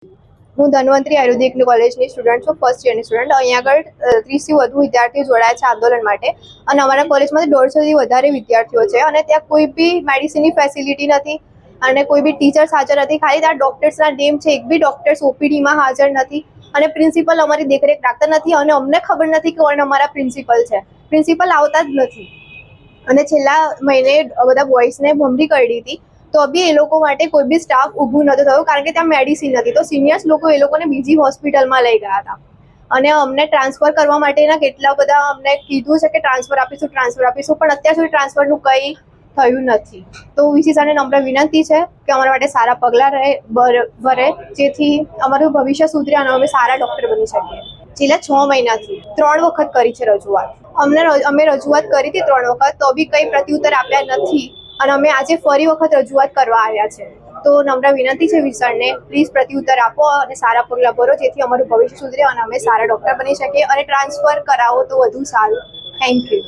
હું ધન્વંતરી આયુર્વેદિક કોલેજની સ્ટુડન્ટ છું, ફર્સ્ટ યરની સ્ટુડન્ટ. અહીંયા આગળ 30થી વધુ વિદ્યાર્થીઓ જોડાયા છે આંદોલન માટે અને અમારા કોલેજમાં 150થી વધારે વિદ્યાર્થીઓ છે અને ત્યાં કોઈ બી મેડિસિનની ફેસિલિટી નથી અને કોઈ બી ટીચર્સ હાજર નથી. ખાલી ત્યાં ડોક્ટર્સના નેમ છે, એક બી ડોક્ટર્સ ઓપીડીમાં હાજર નથી અને પ્રિન્સિપલ અમારી દેખરેખ રાખતા નથી અને અમને ખબર નથી કે કોણ અમારા પ્રિન્સિપલ છે. પ્રિન્સિપલ આવતા જ નથી અને છેલ્લા મહિને બધા બોಯ್સને ભમરી કરી હતી તો બી એ લોકો માટે કોઈ બી સ્ટાફ ઊભું નહોતું થયું કારણ કે ત્યાં મેડિસિન નથી. તો સિનિયર્સ લોકો એ લોકોને બીજી હોસ્પિટલમાં લઈ ગયા હતા અને અમને ટ્રાન્સફર કરવા માટેના કેટલા બધા અમને કીધું છે કે ટ્રાન્સફર આપીશું પણ અત્યાર સુધી ટ્રાન્સફરનું કંઈ થયું નથી. તો વીસી સરને નમ્ર વિનંતી છે કે અમારા માટે સારા પગલાં ભરે જેથી અમારું ભવિષ્ય સુધરે અને અમે સારા ડૉક્ટર બની શકીએ. છેલ્લા 6 મહિનાથી 3 વખત કરી છે રજૂઆત. અમે રજૂઆત કરી હતી 3 વખત તો બી કંઈ પ્રત્યુત્તર આપ્યા નથી અને અમે આજે ફરી વખત રજૂઆત કરવા આવ્યા છે. તો નમ્ર વિનંતી છે વિસરને, પ્લીઝ પ્રત્યુત્તર આપો અને સારા પગલાં ભરો જેથી અમારું ભવિષ્ય સુધરે અને અમે સારા ડૉક્ટર બની શકીએ અને ટ્રાન્સફર કરાવો તો વધુ સારું. Thank you.